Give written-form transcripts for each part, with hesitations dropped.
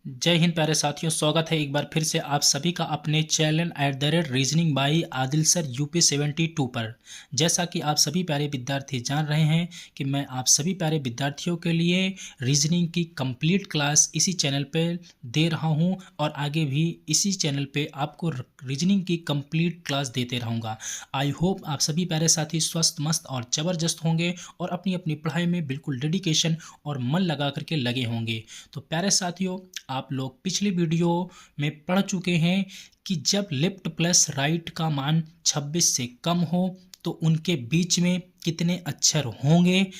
जय हिंद प्यारे साथियों, स्वागत है एक बार फिर से आप सभी का अपने channel @reasoning by Adil sir UP 72 पर। जैसा कि आप सभी प्यारे विद्यार्थी जान रहे हैं कि मैं आप सभी प्यारे विद्यार्थियों के लिए रीजनिंग की कंप्लीट क्लास इसी चैनल पे दे रहा हूं और आगे भी इसी चैनल पे आपको रीजनिंग की कंप्लीट क्लास देते रहूँगा। आई होप आप सभी प्यारे साथी स्वस्थ, मस्त और ज़बरदस्त होंगे और अपनी अपनी पढ़ाई में बिल्कुल डेडिकेशन और मन लगा करके लगे होंगे। तो प्यारे साथियों, आप लोग पिछली वीडियो में पढ़ चुके हैं कि जब लेफ्ट प्लस राइट का मान 26 से कम हो तो उनके बीच में कितने अक्षर होंगे।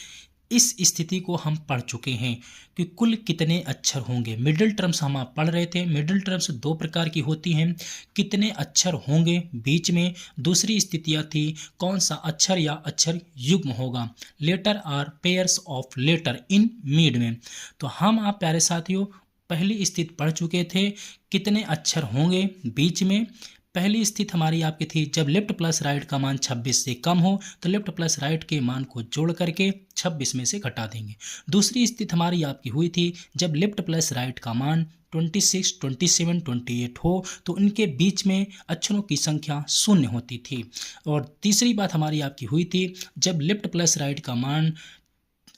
इस स्थिति को हम पढ़ चुके हैं कि कुल कितने अक्षर होंगे। मिडिल टर्म्स हम आप पढ़ रहे थे। मिडिल टर्म्स दो प्रकार की होती हैं, कितने अक्षर होंगे बीच में। दूसरी स्थितियाँ थी कौन सा अक्षर या अक्षर युग्म होगा, letter are pairs of letter in mid में। तो हम आप प्यारे साथियों पहली स्थिति पढ़ चुके थे, कितने अक्षर होंगे बीच में। पहली स्थिति हमारी आपकी थी जब लेफ्ट प्लस राइट का मान 26 से कम हो तो लेफ्ट प्लस राइट के मान को जोड़ करके 26 में से घटा देंगे। दूसरी स्थिति हमारी आपकी हुई थी जब लेफ्ट प्लस राइट का मान 26, 27, 28 हो तो उनके बीच में अक्षरों की संख्या शून्य होती थी। और तीसरी बात हमारी आपकी हुई थी जब लेफ्ट प्लस राइट का मान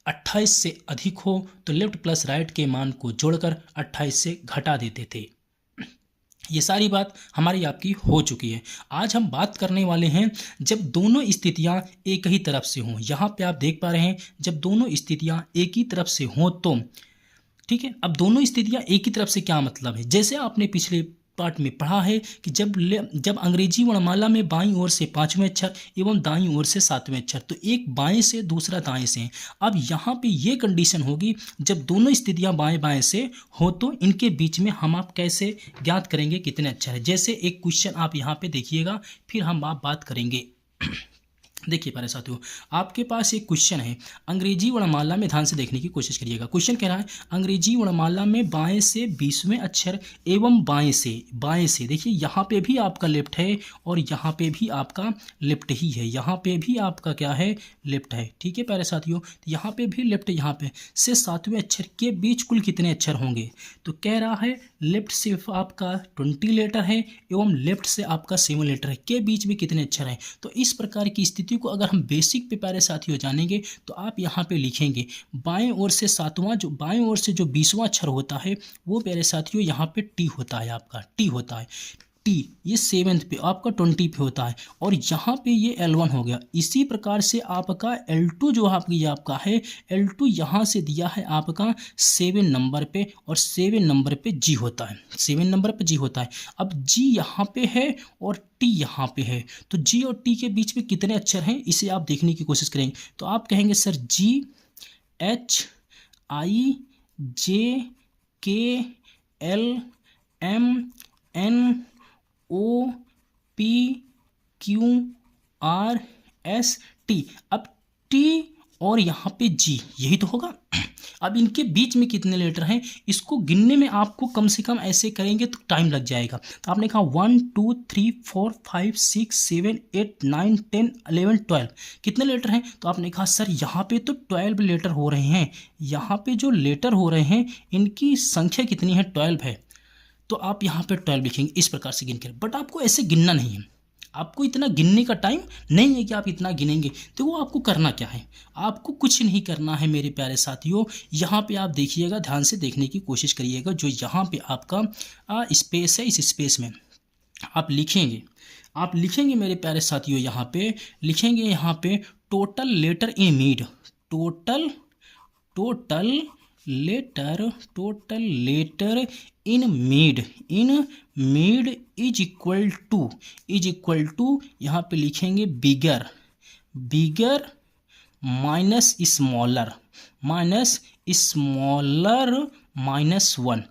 28 से अधिक हो तो लेफ्ट प्लस राइट के मान को जोड़कर 28 से घटा देते थे। ये सारी बात हमारी आपकी हो चुकी है। आज हम बात करने वाले हैं जब दोनों स्थितियां एक ही तरफ से हों। यहाँ पे आप देख पा रहे हैं जब दोनों स्थितियां एक ही तरफ से हों तो ठीक है। अब दोनों स्थितियां एक ही तरफ से क्या मतलब है, जैसे आपने पिछले पार्ट में पढ़ा है कि जब अंग्रेजी वर्णमाला में बाईं ओर से 5वें अक्षर एवं दाईं ओर से 7वें अक्षर, तो एक बाएं से दूसरा दाएं से। अब यहाँ पे ये कंडीशन होगी जब दोनों स्थितियां बाएं बाएं से हो तो इनके बीच में हम आप कैसे ज्ञात करेंगे कितने अक्षर है। जैसे एक क्वेश्चन आप यहाँ पे देखिएगा, फिर हम आप बात करेंगे। देखिए प्यारे साथियों, आपके पास एक क्वेश्चन है अंग्रेजी वर्णमाला में, ध्यान से देखने की कोशिश करिएगा। क्वेश्चन कह रहा है अंग्रेजी वर्णमाला में बाएं से 20वें अक्षर एवं बाएं से देखिए यहाँ पे भी आपका लेफ्ट है और यहाँ पे भी आपका लेफ्ट ही है, यहाँ पे भी आपका क्या है, लेफ्ट है। ठीक है प्यारे साथियों, तो यहाँ पे भी लेफ्ट, यहाँ पे से 7वें अक्षर के बीच कुल कितने अक्षर होंगे। तो कह रहा है लेफ्ट से आपका 20 लेटर है एवं लेफ्ट से आपका 7 लेटर है, के बीच में कितने अक्षर हैं। तो इस प्रकार की स्थिति को अगर हम बेसिक पे प्यारे साथियों जानेंगे तो आप यहाँ पे लिखेंगे बाएं ओर से 7वां, जो बाएं ओर से जो 20वां अक्षर होता है वो प्यारे साथियों यहाँ पे टी होता है, आपका टी होता है। टी ये 7th पे आपका 20 पे होता है और यहाँ पे ये L1 हो गया। इसी प्रकार से आपका L2 जो आपका है, L2 यहाँ से दिया है आपका 7 नंबर पे और 7 नंबर पे जी होता है, 7 नंबर पे जी होता है। अब जी यहाँ पे है और टी यहाँ पे है, तो जी और टी के बीच में कितने अक्षर हैं इसे आप देखने की कोशिश करेंगे। तो आप कहेंगे सर GHIJKLMNOPQRST। अब टी और यहाँ पे जी यही तो होगा। अब इनके बीच में कितने लेटर हैं इसको गिनने में आपको कम से कम ऐसे करेंगे तो टाइम लग जाएगा। तो आपने कहा 1 2 3 4 5 6 7 8 9 10 11 12 कितने लेटर हैं। तो आपने कहा सर यहाँ पे तो 12 लेटर हो रहे हैं, यहाँ पे जो लेटर हो रहे हैं इनकी संख्या कितनी है, 12 है। तो आप यहाँ पे 12 लिखेंगे, इस प्रकार से गिन कर। बट आपको ऐसे गिनना नहीं है, आपको इतना गिनने का टाइम नहीं है कि आप इतना गिनेंगे। तो वो आपको करना क्या है, आपको कुछ नहीं करना है मेरे प्यारे साथियों। यहाँ पे आप देखिएगा, ध्यान से देखने की कोशिश करिएगा। जो यहाँ पे आपका स्पेस है, इस स्पेस में आप लिखेंगे मेरे प्यारे साथियों, यहाँ पे लिखेंगे यहाँ पे total letter in mid, total letter in mid is equal to यहाँ पे लिखेंगे बिगर माइनस स्मॉलर -1।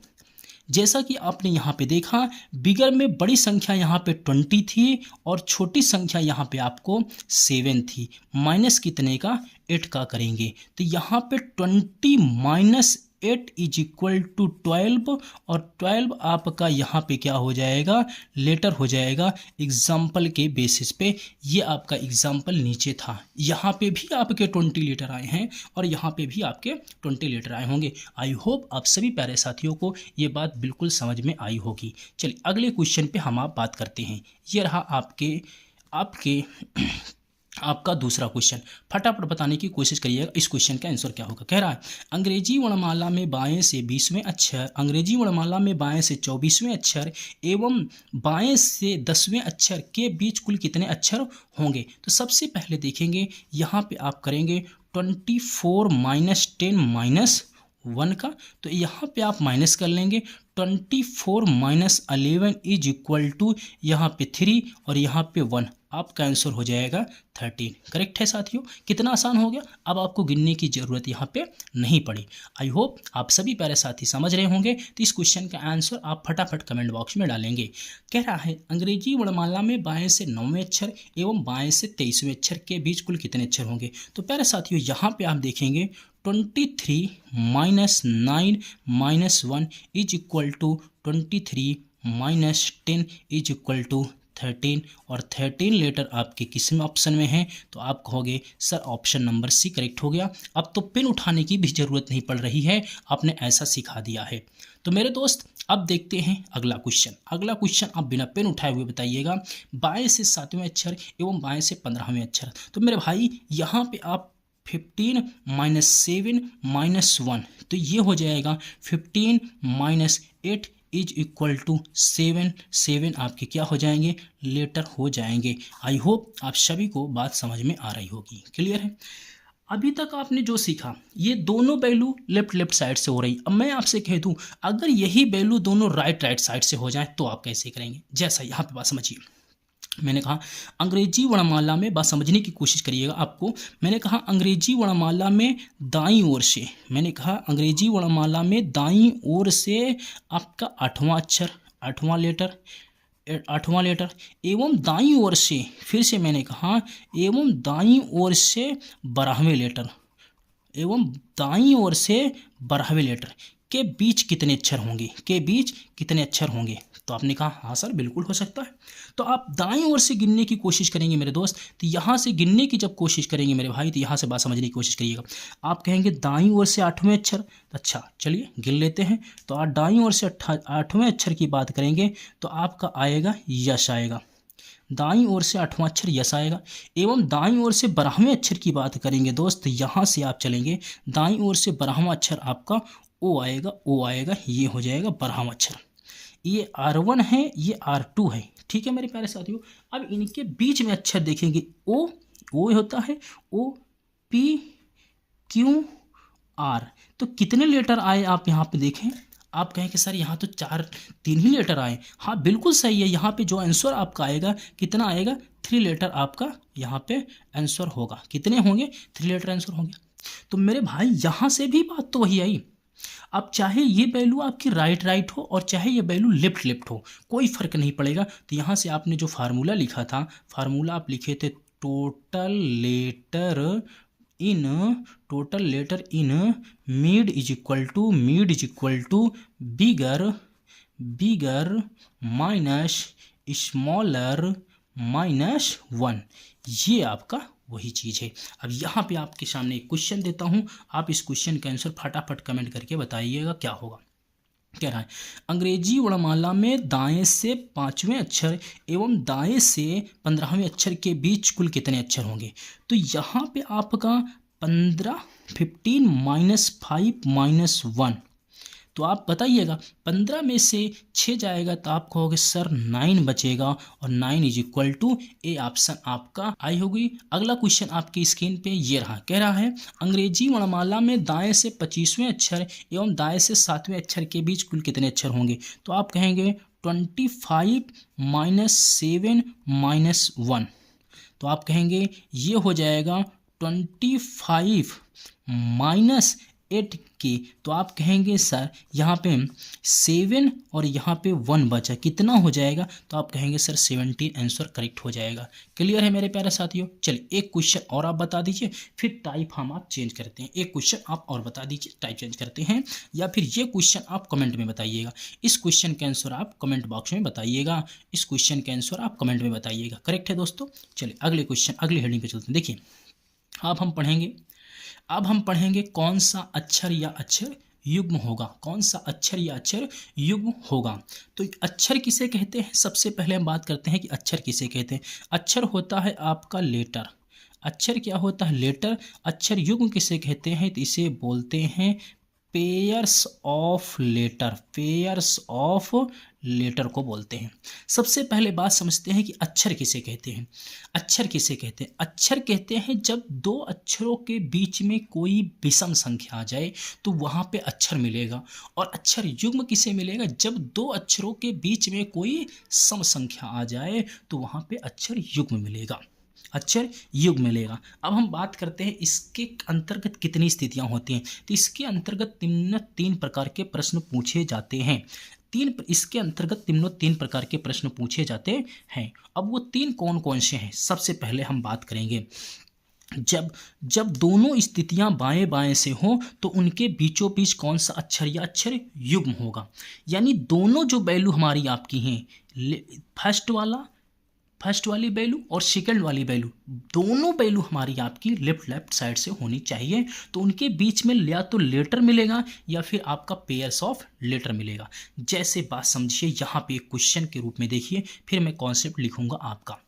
जैसा कि आपने यहाँ पे देखा बिगर में बड़ी संख्या यहाँ पे 20 थी और छोटी संख्या यहाँ पे आपको 7 थी। माइनस कितने का, 8 का करेंगे। तो यहाँ पे 20 - 8 इज इक्वल टू 12 और 12 आपका यहाँ पे क्या हो जाएगा, लेटर हो जाएगा एग्जाम्पल के बेसिस पे। ये आपका एग्जाम्पल नीचे था, यहाँ पे भी आपके 20 लीटर आए हैं और यहाँ पे भी आपके 20 लीटर आए होंगे। आई होप आप सभी प्यारे साथियों को ये बात बिल्कुल समझ में आई होगी। चलिए अगले क्वेश्चन पे हम आप बात करते हैं। ये रहा आपके आपका दूसरा क्वेश्चन। फटाफट बताने की कोशिश करिएगा इस क्वेश्चन का आंसर क्या होगा। कह रहा है अंग्रेजी वर्णमाला में बाएं से 20वें अक्षर, अंग्रेजी वर्णमाला में बाएं से 24वें अक्षर एवं बाएं से 10वें अक्षर के बीच कुल कितने अक्षर होंगे। तो सबसे पहले देखेंगे यहाँ पे आप करेंगे 24 माइनस 10 माइनस 1 का, तो यहाँ पे आप माइनस कर लेंगे। 24 माइनस 11 इज इक्वल टू यहाँ पे 3 और यहाँ पे 1, आपका आंसर हो जाएगा 13। करेक्ट है साथियों, कितना आसान हो गया। अब आपको गिनने की ज़रूरत यहाँ पे नहीं पड़ी। आई होप आप सभी प्यारे साथी समझ रहे होंगे। तो इस क्वेश्चन का आंसर आप फटाफट कमेंट बॉक्स में डालेंगे। कह रहा है अंग्रेजी वर्णमाला में बाएं से 9वें अक्षर एवं बाएं से 23वें अक्षर के बीच कुल कितने अक्षर होंगे। तो प्यारे साथियों यहाँ पे आप देखेंगे 23 minus 9 minus 1 is equal to 23 minus 10 is equal to 13 और 13 लेटर आपके किस में ऑप्शन में है। तो आप कहोगे sir option number C correct हो गया। अब तो पेन उठाने की भी ज़रूरत नहीं पड़ रही है, आपने ऐसा सिखा दिया है। तो मेरे दोस्त अब देखते हैं अगला क्वेश्चन। अगला क्वेश्चन आप बिना पेन उठाए हुए बताइएगा। बाएं से 7वें अक्षर एवं बाएं से 15वें अक्षर। तो मेरे भाई यहाँ पे आप 15 माइनस 7 माइनस 1, तो ये हो जाएगा 15 माइनस 8 इज इक्वल टू 7। 7 आपके क्या हो जाएंगे, लेटर हो जाएंगे। आई होप आप सभी को बात समझ में आ रही होगी। क्लियर है। अभी तक आपने जो सीखा ये दोनों वैल्यू लेफ्ट साइड से हो रही। अब मैं आपसे कह दूं अगर यही वैल्यू दोनों राइट साइड से हो जाए तो आप कैसे करेंगे। जैसा यहाँ पे बात समझिए, मैंने कहा अंग्रेजी वर्णमाला में, बात समझने की कोशिश करिएगा आपको। मैंने कहा अंग्रेजी वर्णमाला में दाईं ओर से, मैंने कहा अंग्रेजी वर्णमाला में दाईं ओर से आपका 8वां अक्षर, 8वां लेटर एवं दाईं ओर से, फिर से मैंने कहा एवं दाईं ओर से 12वें लेटर, एवं दाईं ओर से 12वें लेटर के बीच कितने अक्षर होंगे, के बीच कितने अक्षर होंगे। तो आपने कहा हाँ सर बिल्कुल हो सकता है। तो आप दाईं ओर से गिनने की कोशिश करेंगे मेरे दोस्त। तो यहाँ से गिनने की जब कोशिश करेंगे मेरे भाई, तो यहाँ से बात समझने की कोशिश करिएगा। आप कहेंगे दाईं ओर से 8वें अक्षर, अच्छा चलिए गिन लेते हैं। तो आप दाईं ओर से 8वें अक्षर की बात करेंगे तो आपका आएगा यश आएगा, दाईं ओर से 8वां अक्षर यश आएगा। एवं दाईं ओर से 12वें अक्षर की बात करेंगे दोस्त, यहाँ से आप चलेंगे दाईं ओर से 12वां अक्षर आपका ओ आएगा, ये हो जाएगा 12वां अक्षर। ये R1 है, ये R2 है। ठीक है मेरे प्यारे साथियों। अब इनके बीच में अक्षर देखेंगे ओ होता है OPQR। तो कितने लेटर आए आप यहाँ पे देखें। आप कहें कि सर यहाँ तो 3 ही लेटर आए। हाँ बिल्कुल सही है। यहाँ पे जो आंसर आपका आएगा कितना आएगा, 3 लेटर आपका यहाँ पे आंसर होगा। कितने होंगे, 3 लेटर आंसर होंगे। तो मेरे भाई यहाँ से भी बात तो वही आई। अब चाहे ये वैल्यू आपकी राइट हो और चाहे ये वैल्यू लेफ्ट हो, कोई फ़र्क नहीं पड़ेगा। तो यहाँ से आपने जो फार्मूला लिखा था, फार्मूला आप लिखे थे total letter in mid is equal to bigger minus smaller minus 1। ये आपका वही चीज़ है। अब यहाँ पे आपके सामने एक क्वेश्चन देता हूँ, आप इस क्वेश्चन का आंसर फटाफट कमेंट करके बताइएगा क्या होगा। कह रहा है अंग्रेजी वर्णमाला में दाएं से 5वें अक्षर एवं दाएं से 15वें अक्षर के बीच कुल कितने अक्षर होंगे। तो यहाँ पे आपका 15 माइनस 5 माइनस 1, तो आप बताइएगा 15 में से 6 जाएगा तो आप कहोगे सर 9 बचेगा और 9 is equal to A, option आपका आई होगी। अगला क्वेश्चन आपकी स्क्रीन पे ये रहा। कह रहा है अंग्रेजी वर्णमाला में दाएं से 25वें अक्षर एवं दाएं से 7वें अक्षर के बीच कुल कितने अक्षर होंगे। तो आप कहेंगे 25 माइनस 7 माइनस 1, तो आप कहेंगे ये हो जाएगा 25 माइनस 8 की, तो आप कहेंगे सर यहाँ पे 7 और यहाँ पे 1 बचा, कितना हो जाएगा? तो आप कहेंगे सर 17 आंसर करेक्ट हो जाएगा। क्लियर है मेरे प्यारे साथियों? चलिए एक क्वेश्चन और आप बता दीजिए, फिर टाइप हम आप चेंज करते हैं। एक क्वेश्चन आप और बता दीजिए, टाइप चेंज करते हैं, या फिर ये क्वेश्चन आप कमेंट में बताइएगा। इस क्वेश्चन के आंसर आप कमेंट बॉक्स में बताइएगा, इस क्वेश्चन के आंसर आप कमेंट में बताइएगा। करेक्ट है दोस्तों? चलिए अगले क्वेश्चन, अगली हेडिंग पे चलते हैं। देखिए अब हम पढ़ेंगे कौन सा अक्षर या अक्षर युग्म होगा, कौन सा अक्षर या अक्षर युग्म होगा। तो अक्षर किसे कहते हैं? सबसे पहले हम बात करते हैं कि अक्षर किसे कहते हैं। अक्षर होता है आपका लेटर। अक्षर क्या होता है? लेटर। अक्षर युग्म किसे कहते हैं? तो इसे बोलते हैं pairs of letter, pairs of letter को बोलते हैं। सबसे पहले बात समझते हैं कि अक्षर किसे कहते हैं। अक्षर किसे कहते हैं? अक्षर कहते हैं जब दो अक्षरों के बीच में कोई विषम संख्या आ जाए तो वहाँ पे अक्षर मिलेगा। और अक्षर युग्म किसे मिलेगा? जब दो अक्षरों के बीच में कोई सम संख्या आ जाए तो वहाँ पे अक्षर युग्म मिलेगा, अक्षर युग्म मिलेगा। अब हम बात करते हैं इसके अंतर्गत कितनी स्थितियां होती हैं। तो इसके अंतर्गत तीन प्रकार के प्रश्न पूछे जाते हैं। इसके अंतर्गत तीन प्रकार के प्रश्न पूछे जाते हैं। अब वो तीन कौन कौन से हैं? सबसे पहले हम बात करेंगे जब दोनों स्थितियां बाएं बाएं से हो तो उनके बीचों बीच कौन सा अक्षर या अक्षर युग्म होगा। यानी दोनों जो वैल्यू हमारी आपकी हैं, फर्स्ट वाली वैल्यू और सेकंड वाली वैल्यू, दोनों वैल्यू हमारी आपकी लेफ्ट साइड से होनी चाहिए। तो उनके बीच में या तो लेटर मिलेगा या फिर आपका पेयर्स ऑफ लेटर मिलेगा। जैसे बात समझिए, यहाँ पे एक क्वेश्चन के रूप में देखिए, फिर मैं कॉन्सेप्ट लिखूंगा आपका।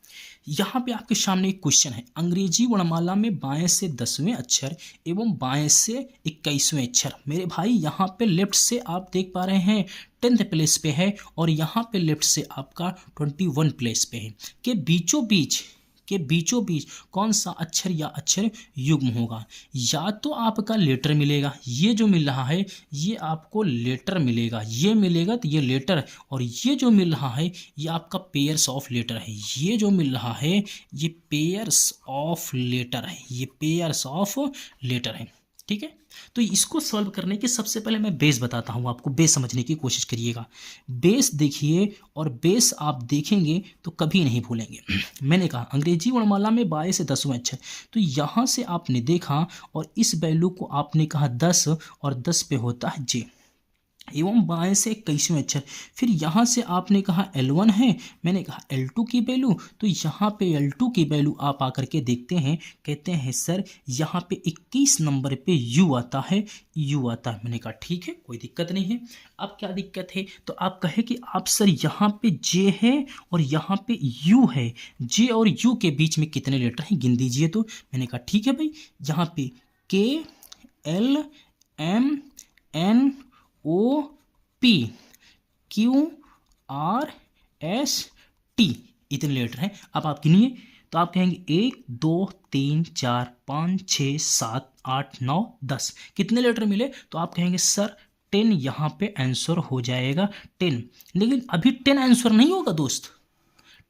यहाँ पे आपके सामने एक क्वेश्चन है, अंग्रेजी वर्णमाला में बाएं से 10वें अक्षर एवं बाएं से 21वें अक्षर। मेरे भाई यहाँ पे लेफ्ट से आप देख पा रहे हैं 10th प्लेस पे है और यहाँ पे लेफ्ट से आपका 21 प्लेस पे है। के बीचों बीच कौन सा अक्षर या अक्षर युग्म होगा? या तो आपका लेटर मिलेगा, ये जो मिल रहा है ये आपको लेटर मिलेगा, ये मिलेगा तो ये लेटर, और ये जो मिल रहा है ये आपका पेयर्स ऑफ लेटर है, ये जो मिल रहा है ये पेयर्स ऑफ लेटर है, ये पेयर्स ऑफ लेटर है। ठीक है, तो इसको सॉल्व करने के सबसे पहले मैं बेस बताता हूँ आपको, बेस समझने की कोशिश करिएगा। बेस देखिए, और बेस आप देखेंगे तो कभी नहीं भूलेंगे। मैंने कहा अंग्रेजी वर्णमाला में 22 से 10वें अक्षर, तो यहाँ से आपने देखा और इस वैल्यू को आपने कहा 10 और 10 पे होता है जे, एवं बाएं से 21वें अक्षर। फिर यहाँ से आपने कहा L1 है, मैंने कहा L2 की वैल्यू, तो यहाँ पे L2 की वैल्यू आप आकर के देखते हैं, कहते हैं सर यहाँ पे 21 नंबर पे U आता है, U आता है। मैंने कहा ठीक है, कोई दिक्कत नहीं है। अब क्या दिक्कत है? तो आप कहे कि आप सर यहाँ पे J है और यहाँ पे U है, J और U के बीच में कितने लेटर हैं गिन दीजिए। तो मैंने कहा ठीक है भाई, यहाँ पे K L M N O P Q R S T इतने लेटर हैं। अब आप गिनिए, तो आप कहेंगे 1 2 3 4 5 6 7 8 9 10, कितने लेटर मिले? तो आप कहेंगे सर 10 यहाँ पे आंसर हो जाएगा 10। लेकिन अभी 10 आंसर नहीं होगा दोस्त,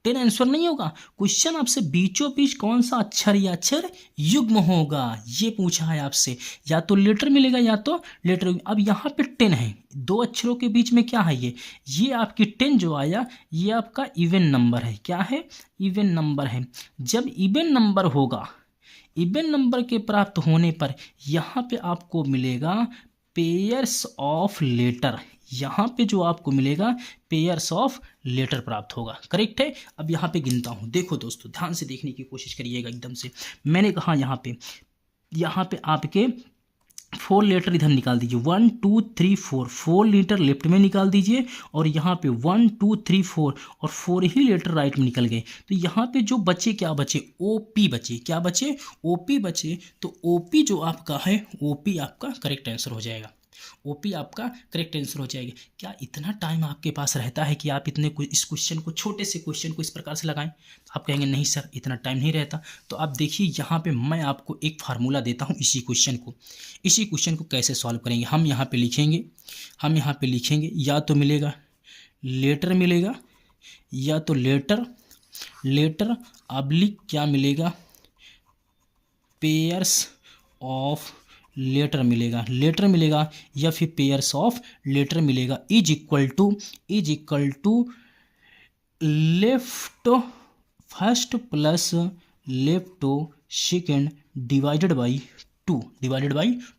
10 आंसर नहीं होगा। क्वेश्चन आपसे बीचों बीच कौन सा अक्षर या अक्षर युग्म होगा ये पूछा है आपसे, या तो लेटर मिलेगा या तो लेटर। अब यहाँ पे 10 है, दो अक्षरों के बीच में क्या है ये आपकी 10 जो आया ये आपका इवन नंबर है। क्या है? इवन नंबर है। जब इवन नंबर होगा, इवन नंबर के प्राप्त होने पर यहाँ पे आपको मिलेगा पेयर्स ऑफ लेटर, यहाँ पे जो आपको मिलेगा पेयर्स ऑफ लेटर प्राप्त होगा। करेक्ट है। अब यहाँ पे गिनता हूँ, देखो दोस्तों ध्यान से देखने की कोशिश करिएगा एकदम से। मैंने कहा यहाँ पे आपके 4 लेटर इधर निकाल दीजिए, 1 2 3 4 लेटर लेफ्ट में निकाल दीजिए, और यहाँ पे 1 2 3 4 और 4 ही लेटर राइट में निकल गए। तो यहाँ पे जो बचे, क्या बचे? ओपी बचे। क्या बचे? ओपी बचे। तो ओपी जो आपका है, ओपी आपका करेक्ट आंसर हो जाएगा, ओपी आपका करेक्ट आंसर हो जाएगी। क्या इतना टाइम आपके पास रहता है कि आप इस क्वेश्चन को, छोटे से क्वेश्चन को इस प्रकार से लगाएं? तो आप कहेंगे नहीं सर इतना टाइम नहीं रहता। तो आप देखिए यहाँ पे मैं आपको एक फार्मूला देता हूँ, इसी क्वेश्चन को कैसे सॉल्व करेंगे। हम यहाँ पे लिखेंगे या तो मिलेगा लेटर मिलेगा, या तो लेटर ऑब्लिक क्या मिलेगा? पेयर्स ऑफ लेटर मिलेगा या फिर पेयर्स ऑफ लेटर मिलेगा, is equal to left first plus left second divided by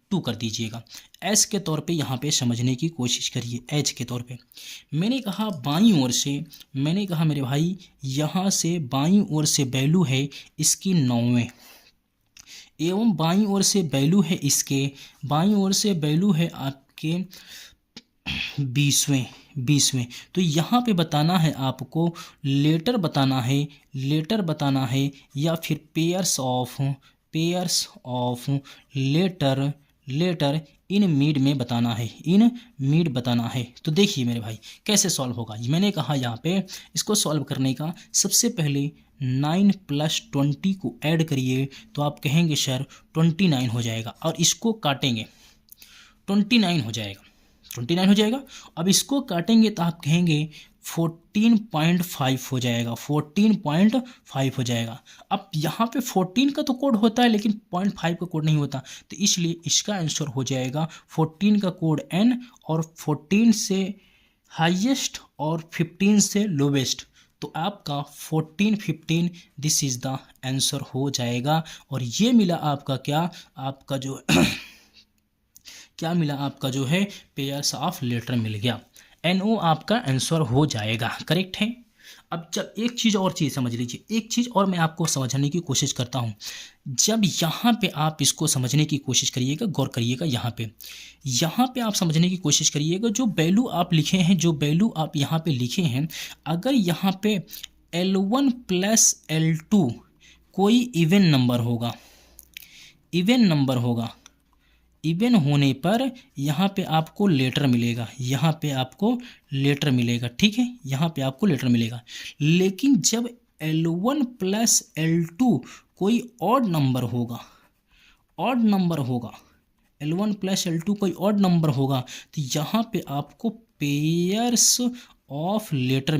two कर दीजिएगा। एच के तौर पे यहाँ पे समझने की कोशिश करिए। एच के तौर पे मैंने कहा बाईं ओर से, मैंने कहा मेरे भाई यहाँ से बाईं ओर से वैल्यू है इसकी 9वें एवं बाईं ओर से वैल्यू है इसके, बाईं ओर से वैल्यू है आपके 20वें। तो यहाँ पे बताना है आपको लेटर बताना है या फिर pairs of letter in mid में बताना है। तो देखिए मेरे भाई कैसे सॉल्व होगा। मैंने कहा यहाँ पे इसको सॉल्व करने का सबसे पहले 9 + 20 को ऐड करिए तो आप कहेंगे सर 29 हो जाएगा, और इसको काटेंगे 29 हो जाएगा। अब इसको काटेंगे तो आप कहेंगे 14.5 हो जाएगा, 14.5 हो जाएगा। अब यहाँ पे 14 का तो कोड होता है लेकिन 0.5 का कोड नहीं होता, तो इसलिए इसका आंसर हो जाएगा 14 का कोड n और 14 से हाईएस्ट और 15 से लोवेस्ट। तो आपका 14-15 दिस इज द आंसर हो जाएगा। और ये मिला आपका क्या, आपका जो क्या मिला, आपका जो है पेयर्स ऑफ लेटर मिल गया। NO आपका आंसर हो जाएगा। करेक्ट है। अब जब एक चीज़ समझ लीजिए, एक चीज़ और मैं आपको समझाने की कोशिश करता हूँ। जब यहाँ पे आप इसको समझने की कोशिश करिएगा, गौर करिएगा, यहाँ पे आप समझने की कोशिश करिएगा। जो वैल्यू आप लिखे हैं, जो वैल्यू आप यहाँ पे लिखे हैं, अगर यहाँ पे L1 + L2 कोई इवन नंबर होगा, इवन होने पर यहाँ पे आपको लेटर मिलेगा, ठीक है, यहाँ पे आपको लेटर मिलेगा। लेकिन जब L1 + L2 कोई ऑड नंबर होगा, L1 + L2 कोई ऑड नंबर होगा, तो यहाँ पे आपको पेयर्स ऑफ लेटर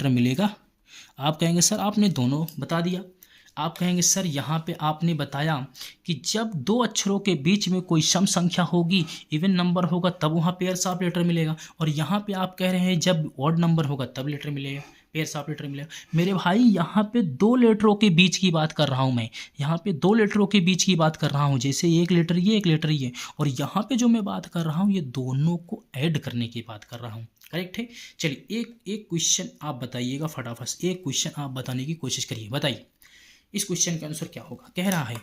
मिलेगा। आप कहेंगे सर आपने दोनों बता दिया। आप कहेंगे सर यहाँ पे आपने बताया कि जब दो अक्षरों के बीच में कोई सम संख्या होगी, इवन नंबर होगा, तब वहाँ पेयर्स ऑफ लेटर मिलेगा, और यहाँ पे आप कह रहे हैं जब ऑड नंबर होगा तब लेटर मिलेगा, पेयर्स ऑफ लेटर मिलेगा। मेरे भाई यहाँ पे दो लेटरों के बीच की बात कर रहा हूँ मैं, यहाँ पे दो लेटरों के बीच की बात कर रहा हूँ। जैसे एक लेटर ये, और यहाँ पे जो मैं बात कर रहा हूँ ये दोनों को ऐड करने की बात कर रहा हूँ। करेक्ट है। चलिए एक क्वेश्चन आप बताइएगा फटाफट से, एक क्वेश्चन आप बताने की कोशिश करिए। बताइए इस क्वेश्चन का आंसर क्या होगा। कह रहा है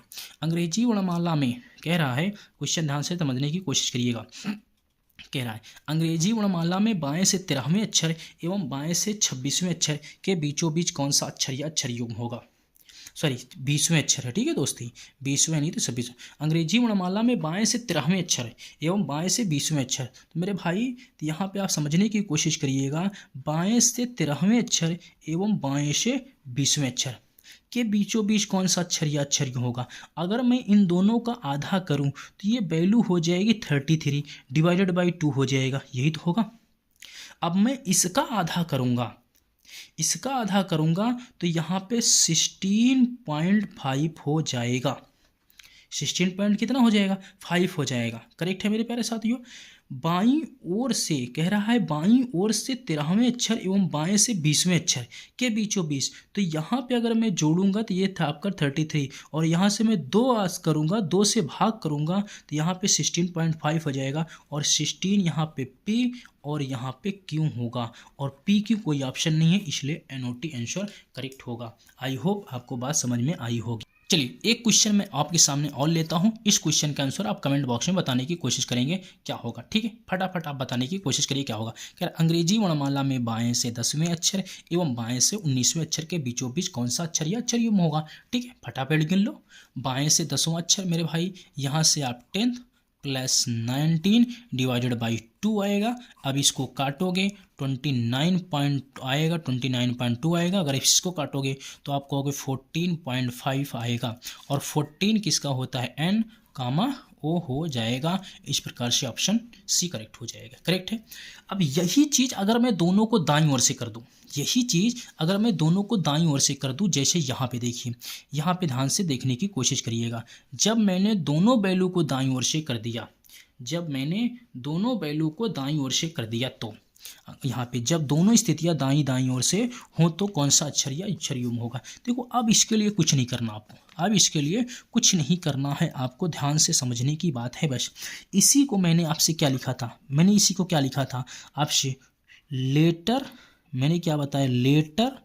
अंग्रेजी वर्णमाला में, कह रहा है क्वेश्चन ध्यान से समझने की कोशिश करिएगा। कह रहा है अंग्रेजी वर्णमाला में बाएं से 13वें अक्षर एवं बाएं से 26वें अक्षर के बीचों बीच कौन सा अक्षर या अक्षर युग्म होगा। सॉरी 20वें अक्षर है, ठीक है दोस्ती, 20वें नहीं तो 26वें। अंग्रेजी वर्णमाला में बाएं से 13वें अक्षर एवं बाएं से 20वें अक्षर। तो मेरे भाई यहाँ पे आप समझने की कोशिश करिएगा, बाएं से 13वें अक्षर एवं बाएं से 20वें अक्षर के बीचों बीच कौन सा अक्षर या अक्षर होगा। अगर मैं इन दोनों का आधा करूं तो ये वैल्यू हो जाएगी 33 डिवाइडेड बाई 2 हो जाएगा, यही तो होगा। अब मैं इसका आधा करूंगा तो यहाँ पे 16.5 हो जाएगा। 16 पॉइंट कितना हो जाएगा, 5 हो जाएगा। करेक्ट है मेरे प्यारे साथियों। बाईं ओर से कह रहा है, बाईं ओर से 13वें अक्षर एवं बाएं से 20वें अक्षर के बीचों बीच। तो यहाँ पे अगर मैं जोड़ूंगा तो ये था आपका 33, और यहाँ से मैं 2 करूँगा, 2 से भाग करूँगा तो यहाँ पे 16.5 हो जाएगा, और 16 यहाँ पे P और यहाँ पे Q होगा, और P Q कोई ऑप्शन नहीं है, इसलिए NOT आंसर करेक्ट होगा। आई होप आपको बात समझ में आई होगी। चलिए एक क्वेश्चन मैं आपके सामने और लेता हूं। इस क्वेश्चन का आंसर आप कमेंट बॉक्स में बताने की कोशिश करेंगे क्या होगा, ठीक है। फटाफट आप बताने की कोशिश करिए क्या होगा। क्या अंग्रेजी वर्णमाला में बाएं से 10वें अक्षर एवं बाएं से 19वें अक्षर के बीचों बीच कौन सा अक्षर या अक्षर युग्म होगा। ठीक है, फटाफट गिन लो। बाएं से 10वां अक्षर मेरे भाई, यहाँ से आप 10 + 19 डिवाइडेड बाई 2 आएगा। अब इसको काटोगे 29 आएगा, 29.2 आएगा। अगर इसको काटोगे तो आप कहोगे 14.5 आएगा, और 14 किसका होता है, n कामा ओ हो जाएगा। इस प्रकार से ऑप्शन सी करेक्ट हो जाएगा। करेक्ट है। अब यही चीज़ अगर मैं दोनों को दाईं ओर से कर दूं, यही चीज़ अगर मैं दोनों को दाईं ओर से कर दूं, जैसे यहाँ पे देखिए, यहाँ पे ध्यान से देखने की कोशिश करिएगा। जब मैंने दोनों वैल्यू को दाईं ओर से कर दिया, जब मैंने दोनों वैल्यू को दाईं ओर से कर दिया, तो यहाँ पे जब दोनों स्थितियाँ दाईं दाईं ओर से हों तो कौन सा अक्षर या अक्षर युग्म होगा। देखो अब इसके लिए कुछ नहीं करना आपको, अब इसके लिए कुछ नहीं करना है आपको, ध्यान से समझने की बात है बस। इसी को मैंने आपसे क्या लिखा था, मैंने इसी को क्या लिखा था आपसे, लेटर, मैंने क्या बताया, letter,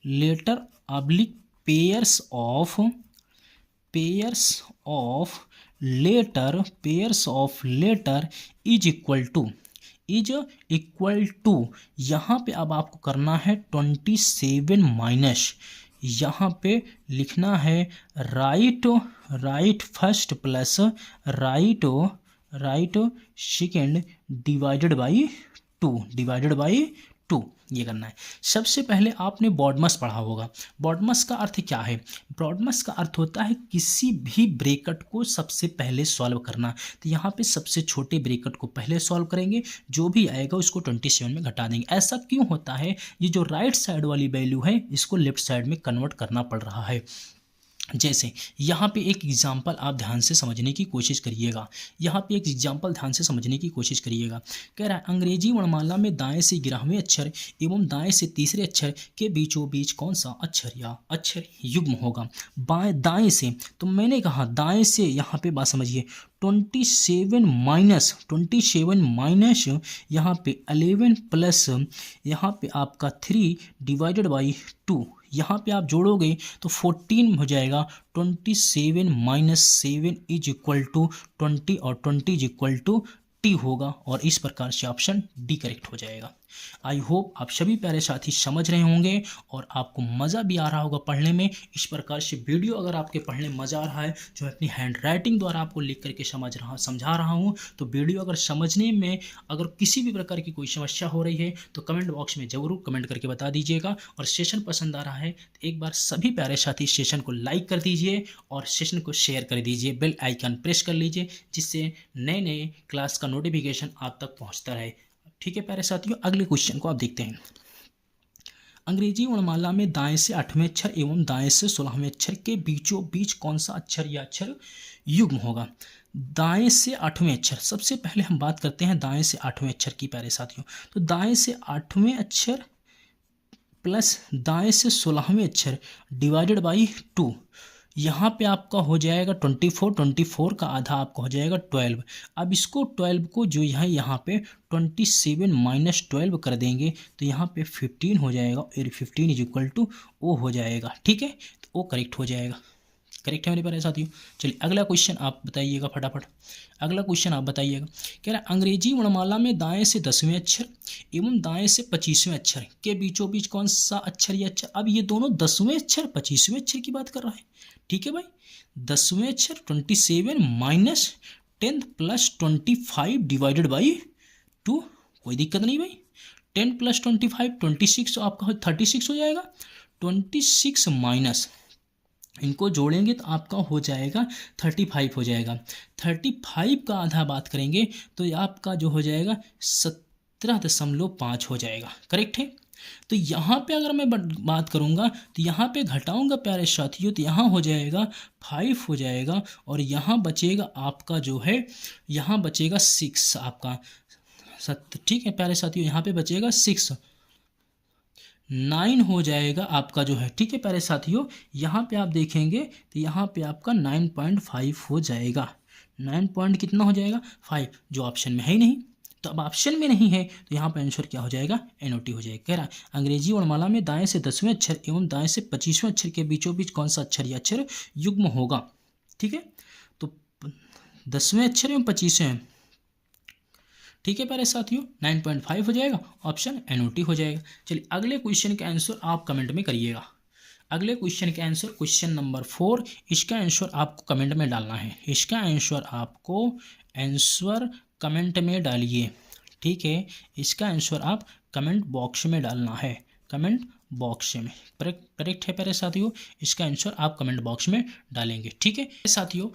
letter oblique pairs of, pairs of letter, pairs of letter is equal to, is equal to, यहाँ पे अब आपको करना है 27 माइनस, यहाँ पे लिखना है right, right first plus right, right second divided by 2, divided by 2, ये करना है। सबसे पहले आपने बॉडमस पढ़ा होगा। बॉडमस का अर्थ क्या है, बॉडमस का अर्थ होता है किसी भी ब्रैकेट को सबसे पहले सॉल्व करना। तो यहाँ पे सबसे छोटे ब्रैकेट को पहले सॉल्व करेंगे, जो भी आएगा उसको 27 में घटा देंगे। ऐसा क्यों होता है, ये जो राइट साइड वाली वैल्यू है इसको लेफ्ट साइड में कन्वर्ट करना पड़ रहा है। जैसे यहाँ पे एक एग्जाम्पल आप ध्यान से समझने की कोशिश करिएगा, यहाँ पे एक एग्जाम्पल ध्यान से समझने की कोशिश करिएगा। कह रहा है अंग्रेजी वर्णमाला में दाएं से 11वें अक्षर एवं दाएं से तीसरे अक्षर के बीचों बीच कौन सा अक्षर या अक्षर युग्म होगा। बाएं दाएं से, तो मैंने कहा दाएं से, यहाँ पे बात समझिए, 27 माइनस यहाँ पे 11 प्लस यहाँ पे आपका 3 डिवाइडेड बाई 2, यहाँ पे आप जोड़ोगे तो 14 हो जाएगा। 27 माइनस 7 इज इक्वल टू 20 और 20 इज इक्वल टू टी होगा, और इस प्रकार से ऑप्शन डी करेक्ट हो जाएगा। आई होप आप सभी प्यारे साथी समझ रहे होंगे और आपको मज़ा भी आ रहा होगा पढ़ने में। इस प्रकार से वीडियो अगर आपके पढ़ने में मज़ा आ रहा है, जो मैं अपनी हैंड राइटिंग द्वारा आपको लिख करके समझा रहा हूँ, तो वीडियो अगर समझने में अगर किसी भी प्रकार की कोई समस्या हो रही है तो कमेंट बॉक्स में ज़रूर कमेंट करके बता दीजिएगा। और सेशन पसंद आ रहा है तो एक बार सभी प्यारे साथी सेशन को लाइक कर दीजिए और सेशन को शेयर कर दीजिए, बेल आइकन प्रेस कर लीजिए, जिससे नए नए क्लास का नोटिफिकेशन आप तक पहुँचता रहे। ठीक है प्यारे साथियों, अगले क्वेश्चन को आप देखते हैं। अंग्रेजी वर्णमाला में दाएं से 8वें अक्षर एवं दाएं से 16वें अक्षर के बीचों बीच कौन सा अक्षर या अक्षर युग्म होगा। दाएं से 8वें अक्षर, सबसे पहले हम बात करते हैं दाएं से 8वें अक्षर की प्यारे साथियों। तो दाएं से 8वें अक्षर प्लस दाएं से 16वें अक्षर डिवाइडेड बाई 2, यहाँ पे आपका हो जाएगा 24 का आधा आपका हो जाएगा 12। अब इसको 12 को जो यहाँ पे 27 माइनस 12 कर देंगे तो यहाँ पे 15 हो जाएगा, और 15 इज इक्वल टू ओ हो जाएगा। ठीक है, तो ओ करेक्ट हो जाएगा। करेक्ट है मेरे प्यारे साथियों। चलिए अगला क्वेश्चन आप बताइएगा फटाफट, अगला क्वेश्चन आप बताइएगा। कह रहा है अंग्रेजी वर्णमाला में दाएं से 10वें अक्षर एवं दाएं से 25वें अक्षर के बीचों बीच कौन सा अक्षर या अक्षर। अब ये दोनों 10वें अक्षर 25वें अक्षर की बात कर रहा है। ठीक है भाई, 10वें अक्षर 27 माइनस 10 प्लस 25 डिवाइडेड बाई 2, कोई दिक्कत नहीं भाई। 10 प्लस 25 26, तो आपका 36 हो जाएगा। 26 माइनस, इनको जोड़ेंगे तो आपका हो जाएगा 35 हो जाएगा। 35 का आधा बात करेंगे तो आपका जो हो जाएगा 17.5 हो जाएगा। करेक्ट है। तो यहाँ पे अगर मैं बात करूँगा तो यहाँ पे घटाऊँगा प्यारे साथियों, तो यहाँ हो जाएगा 5 हो जाएगा, और यहाँ बचेगा आपका जो है, यहाँ बचेगा 6 आपका। ठीक है प्यारे साथियों, यहाँ पे बचेगा 6, 9 हो जाएगा आपका जो है। ठीक है प्यारे साथियों, यहाँ पे आप देखेंगे तो यहाँ पे आपका 9.5 हो जाएगा। 9 पॉइंट कितना हो जाएगा, 5, जो ऑप्शन में है ही नहीं। तो अब ऑप्शन में नहीं है तो यहाँ पे आंसर क्या हो जाएगा, NOT हो जाएगा। कह रहा है अंग्रेजी वर्णमाला में दाएं से 10वें अक्षर एवं दाएं से 25वें अक्षर के बीचों बीच कौन सा अक्षर या अक्षर युग्म होगा। ठीक है, तो 10वें अक्षर एवं 25वें, ठीक है प्यारे साथियों, 9.5 हो जाएगा, ऑप्शन NOT हो जाएगा। चलिए अगले क्वेश्चन का आंसर आप कमेंट में करिएगा। अगले क्वेश्चन का आंसर क्वेश्चन नंबर 4, इसका आंसर आपको कमेंट में डालना है। इसका आंसर आपको आंसर कमेंट में डालिए। ठीक है, इसका आंसर आप कमेंट बॉक्स में डालना है, कमेंट बॉक्स में। करेक्ट है प्यारे साथियों, इसका आंसर आप कमेंट बॉक्स में डालेंगे। ठीक है साथियों,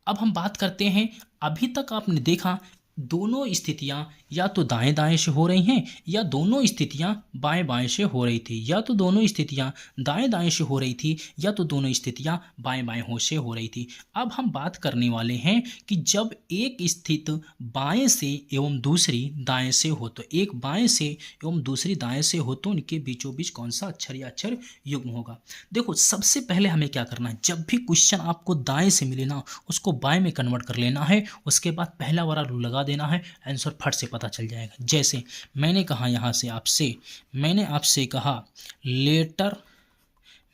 अब हम बात करते हैं, अभी तक आपने देखा दोनों स्थितियां या तो दाएं दाएं से हो रही हैं या दोनों स्थितियां बाएं बाएं से हो रही थी, या तो दोनों स्थितियां दाएं दाएं से हो रही थी या तो दोनों स्थितियां बाएं बाएं हो से हो रही थी। अब हम बात करने वाले हैं कि जब एक स्थिति बाएं से एवं दूसरी दाएं से हो, तो एक बाएं से एवं दूसरी दाएं से हो तो उनके बीचों बीच कौन सा अक्षर या अक्षर युग्म होगा। देखो सबसे पहले हमें क्या करना है, जब भी क्वेश्चन आपको दाएं से मिले ना उसको बाएं में कन्वर्ट कर लेना है, उसके बाद पहला वाला रूल लगा देना है, आंसर फट से पता चल जाएगा। जैसे मैंने कहा यहाँ से आपसे, मैंने आपसे कहा लेटर,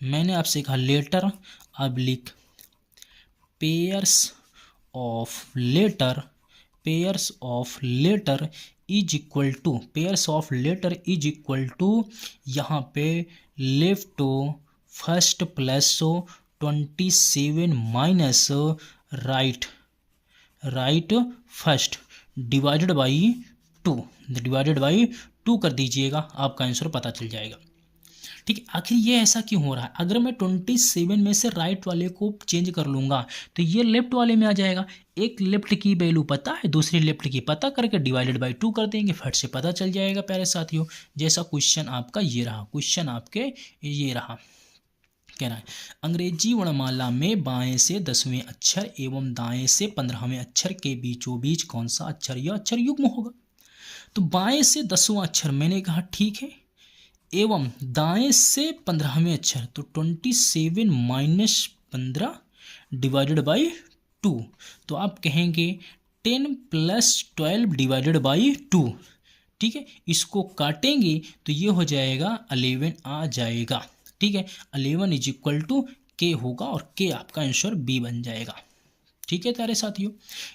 मैंने आपसे कहा letter oblique pairs of letter, pairs of letter is equal to, pairs of letter is equal to यहाँ पे left first plus 27 minus right, right first divided by 2, divided by 2 कर दीजिएगा, आपका आंसर पता चल जाएगा। ठीक है, आखिर ये ऐसा क्यों हो रहा है, अगर मैं 27 में से राइट वाले को चेंज कर लूँगा तो ये लेफ्ट वाले में आ जाएगा। एक लेफ्ट की वैल्यू पता है, दूसरी लेफ्ट की पता करके डिवाइडेड बाई 2 कर देंगे, फट से पता चल जाएगा प्यारे साथियों। जैसा क्वेश्चन आपका ये रहा, क्वेश्चन आपके ये रहा, कह रहा है अंग्रेजी वर्णमाला में बाएं से 10वें अक्षर एवं दाएं से 15वें अक्षर के बीचों बीच कौन सा अक्षर या अक्षर युग्म होगा। तो बाएं से 10वां अक्षर मैंने कहा ठीक है, एवं दाएं से 15वें अक्षर, तो 27 माइनस 15 डिवाइडेड बाई 2, तो आप कहेंगे 10 प्लस 12 डिवाइडेड बाई 2। ठीक है, इसको काटेंगे तो ये हो जाएगा 11 आ जाएगा। ठीक है, 11 इज इक्वल टू के होगा और के आपका आंसर बी बन जाएगा। ठीक है प्यारे साथियों,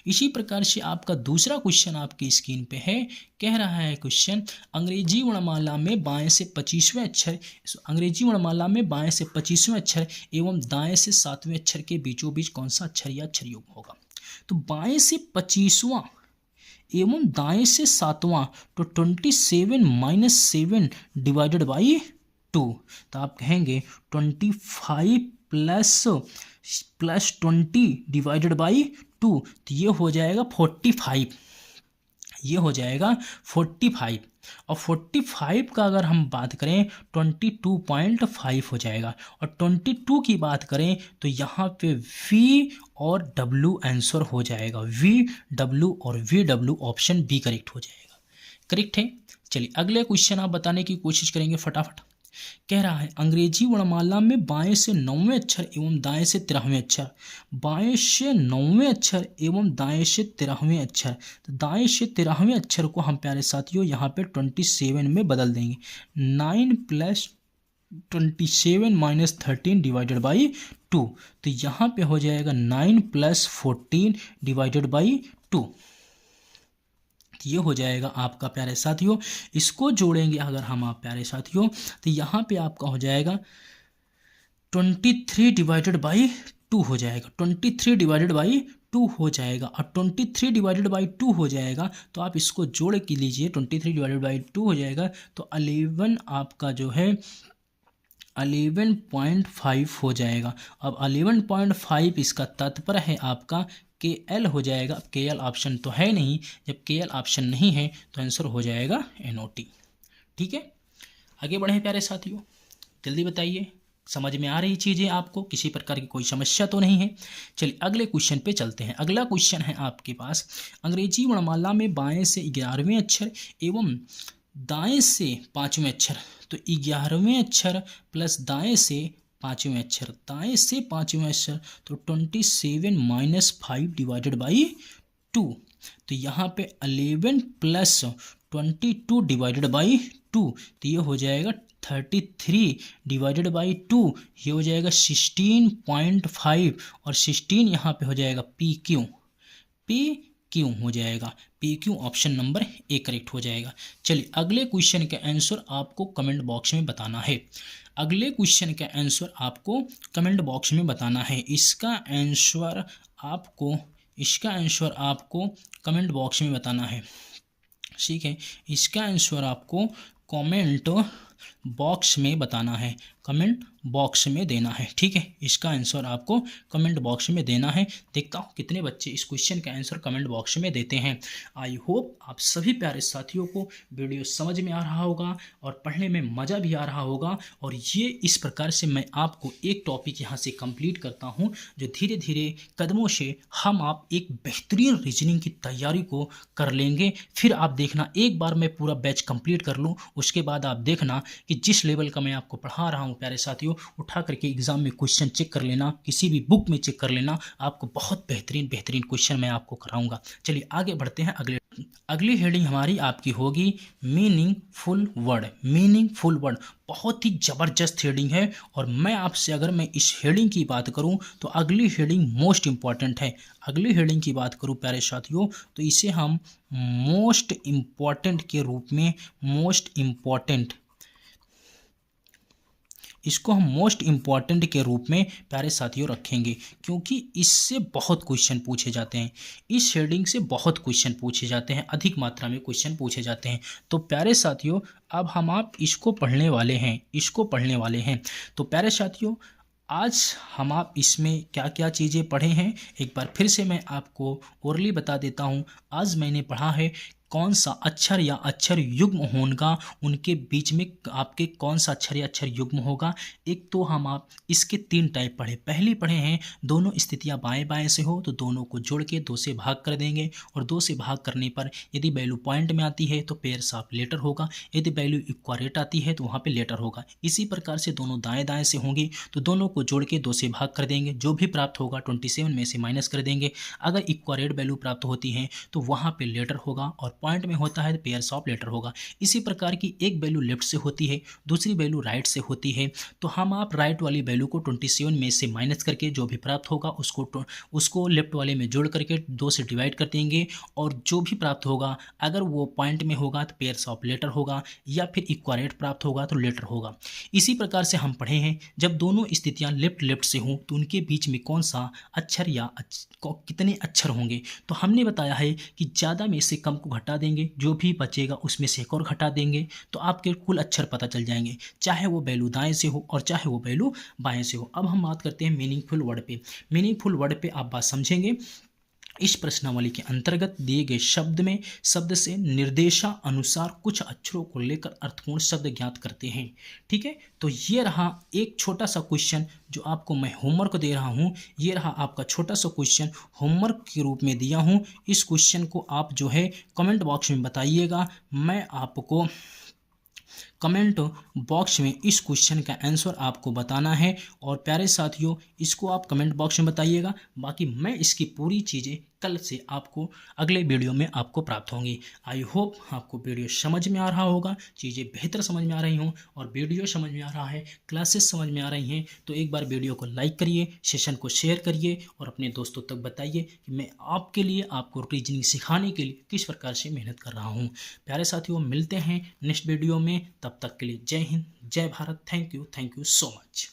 इसी प्रकार से आपका दूसरा क्वेश्चन आपकी स्क्रीन पे है, कह रहा है क्वेश्चन अंग्रेजी वर्णमाला में बाएं से 25वें अक्षर, अंग्रेजी वर्णमाला में बाएं से 25वें अक्षर एवं दाएं से 7वें अक्षर के बीचों बीच कौन सा अक्षर या अक्षर युग्म होगा। तो बाएं से 25वां एवं दाएं से 7वां, तो 27 माइनस 7 डिवाइडेड बाई 2, तो आप कहेंगे 25 प्लस 20 डिवाइडेड बाई 2, तो ये हो जाएगा 45, ये हो जाएगा 45। और 45 का अगर हम बात करें 22.5 हो जाएगा, और 22 की बात करें तो यहाँ पे V और W आंसर हो जाएगा, VW और VW ऑप्शन बी करेक्ट हो जाएगा। करेक्ट है। चलिए अगले क्वेश्चन आप बताने की कोशिश करेंगे फटाफट। कह रहा है अंग्रेजी वर्णमाला में बाएं से 9वें अक्षर एवं दाएं से 13वें अक्षर, बाएं से 9वें अक्षर एवं दाएं से 13वें अक्षर, तो दाएं से 13वें अक्षर को हम प्यारे साथियों यहाँ पे 27 में बदल देंगे, 9 प्लस 27 माइनस 13 डिवाइडेड बाई 2, तो यहाँ पे हो जाएगा 9 प्लस 14 डिवाइडेड बाई 2, ये हो जाएगा आपका प्यारे साथियों। इसको जोड़ेंगे अगर हम आप प्यारे साथियों तो यहाँ पे आपका हो जाएगा 23 डिवाइडेड बाई 2 हो जाएगा, 23 डिवाइडेड बाई 2 हो जाएगा, और 23 डिवाइडेड बाई 2 हो जाएगा तो आप इसको जोड़ के लीजिए, 23 डिवाइडेड बाई 2 हो जाएगा तो 11 आपका जो है 11.5 हो जाएगा। अब 11.5 इसका तात्पर्य है आपका KL हो जाएगा। अब KL ऑप्शन तो है नहीं, जब KL ऑप्शन नहीं है तो आंसर हो जाएगा NOT। ठीक है, आगे बढ़ें प्यारे साथियों, जल्दी बताइए, समझ में आ रही चीज़ें आपको, किसी प्रकार की कोई समस्या तो नहीं है। चलिए अगले क्वेश्चन पे चलते हैं। अगला क्वेश्चन है आपके पास अंग्रेजी वर्णमाला में बाएं से 11वें अक्षर एवं दाएं से 5वें अक्षर, तो 11वें अक्षर प्लस दाएं से 5वें अक्षर, दाएं से 5वें अक्षर, तो 27 माइनस 5 डिवाइडेड बाई 2, तो यहाँ पे 11 प्लस 22 डिवाइडेड बाई 2, तो ये हो जाएगा 33 डिवाइडेड बाई 2, ये हो जाएगा 16.5, और 16 यहाँ पे हो जाएगा PQ, PQ हो जाएगा, PQ option number A correct हो जाएगा। चलिए अगले क्वेश्चन का आंसर आपको कमेंट बॉक्स में बताना है, अगले क्वेश्चन का आंसर आपको कमेंट बॉक्स में बताना है। इसका आंसर आपको कमेंट बॉक्स में बताना है। ठीक है, इसका आंसर आपको कमेंट बॉक्स में बताना है, कमेंट बॉक्स में देना है। ठीक है, इसका आंसर आपको कमेंट बॉक्स में देना है। देखता हूँ कितने बच्चे इस क्वेश्चन का आंसर कमेंट बॉक्स में देते हैं। आई होप आप सभी प्यारे साथियों को वीडियो समझ में आ रहा होगा और पढ़ने में मज़ा भी आ रहा होगा। और ये इस प्रकार से मैं आपको एक टॉपिक यहाँ से कंप्लीट करता हूँ, जो धीरे धीरे कदमों से हम आप एक बेहतरीन रीजनिंग की तैयारी को कर लेंगे। फिर आप देखना, एक बार मैं पूरा बैच कंप्लीट कर लूँ, उसके बाद आप देखना कि जिस लेवल का मैं आपको पढ़ा रहा हूँ प्यारे साथियों, उठा करके एग्जाम में क्वेश्चन चेक कर लेना, किसी भी बुक में चेक कर लेना, आपको बहुत बेहतरीन बेहतरीन क्वेश्चन मैं आपको कराऊंगा। चलिए आगे बढ़ते हैं। अगली हेडिंग हमारी आपकी होगी मीनिंगफुल वर्ड। मीनिंगफुल वर्ड बहुत ही ज़बरदस्त हेडिंग है, और मैं आपसे अगर मैं इस हेडिंग की बात करूं तो अगली हेडिंग मोस्ट इम्पॉर्टेंट है। अगली हेडिंग की बात करूं प्यारे साथियों तो इसे हम मोस्ट इम्पॉर्टेंट के रूप में, इसको हम मोस्ट इम्पॉर्टेंट के रूप में प्यारे साथियों रखेंगे, क्योंकि इससे बहुत क्वेश्चन पूछे जाते हैं। इस हेडिंग से बहुत क्वेश्चन पूछे जाते हैं, अधिक मात्रा में क्वेश्चन पूछे जाते हैं। तो प्यारे साथियों अब हम आप इसको पढ़ने वाले हैं। तो प्यारे साथियों आज हम आप इसमें क्या क्या चीज़ें पढ़े हैं, एक बार फिर से मैं आपको ओरली बता देता हूँ। आज मैंने पढ़ा है कौन सा अक्षर या अक्षर युग्म होगा, उनके बीच में आपके कौन सा अक्षर या अक्षर युग्म होगा। एक तो हम आप इसके 3 टाइप पढ़े। पहली पढ़े हैं दोनों स्थितियां बाएं बाएं से हो तो दोनों को जोड़ के 2 से भाग कर देंगे, और 2 से भाग करने पर यदि वैल्यू पॉइंट में आती है तो पेयर्स ऑफ लेटर होगा, यदि वैल्यू इक्वारेट आती है तो वहाँ पे लेटर होगा। इसी प्रकार से दोनों दाएं दाएं से होंगे तो दोनों को जोड़ के 2 से भाग कर देंगे, जो भी प्राप्त होगा 27 में से माइनस कर देंगे। अगर इक्वारेट वैल्यू प्राप्त होती है तो वहाँ पे लेटर होगा, और पॉइंट में होता है तो पेयर्स ऑफ लेटर होगा। इसी प्रकार की एक वैल्यू लेफ्ट से होती है, दूसरी वैल्यू राइट से होती है, तो हम आप राइट वाली वैल्यू को 27 में से माइनस करके जो भी प्राप्त होगा उसको लेफ्ट वाले में जोड़ करके 2 से डिवाइड कर देंगे, और जो भी प्राप्त होगा अगर वो पॉइंट में होगा तो पेयर्स ऑफ लेटर होगा, या फिर इक्वारेट प्राप्त होगा तो लेटर होगा। इसी प्रकार से हम पढ़े हैं जब दोनों स्थितियां लेफ्ट लेफ्ट से हों तो उनके बीच में कौन सा अक्षर या कितने अक्षर होंगे। तो हमने बताया है कि ज़्यादा में से कम को घटा देंगे, जो भी बचेगा उसमें से एक और घटा देंगे, तो आपके कुल अक्षर पता चल जाएंगे, चाहे वो वैल्यू दाएं से हो और चाहे वो वैल्यू बाएं से हो। अब हम बात करते हैं मीनिंगफुल वर्ड पे। मीनिंगफुल वर्ड पे आप बात समझेंगे। इस प्रश्नावली के अंतर्गत दिए गए शब्द से निर्देशा अनुसार कुछ अक्षरों को लेकर अर्थपूर्ण शब्द ज्ञात करते हैं। ठीक है, तो ये रहा एक छोटा सा क्वेश्चन जो आपको मैं होमवर्क दे रहा हूँ। ये रहा आपका छोटा सा क्वेश्चन होमवर्क के रूप में दिया हूँ। इस क्वेश्चन को आप जो है कमेंट बॉक्स में बताइएगा। मैं आपको कमेंट बॉक्स में इस क्वेश्चन का आंसर आपको बताना है, और प्यारे साथियों इसको आप कमेंट बॉक्स में बताइएगा। बाकी मैं इसकी पूरी चीज़ें कल से आपको अगले वीडियो में आपको प्राप्त होंगी। आई होप आपको वीडियो समझ में आ रहा होगा, चीज़ें बेहतर समझ में आ रही हों, और वीडियो समझ में आ रहा है, क्लासेस समझ में आ रही हैं, तो एक बार वीडियो को लाइक करिए, सेशन को शेयर करिए, और अपने दोस्तों तक बताइए कि मैं आपके लिए, आपको रीजनिंग सिखाने के लिए किस प्रकार से मेहनत कर रहा हूँ। प्यारे साथियों मिलते हैं नेक्स्ट वीडियो में, तब तक के लिए जय हिंद, जय Bharat. Thank you so much.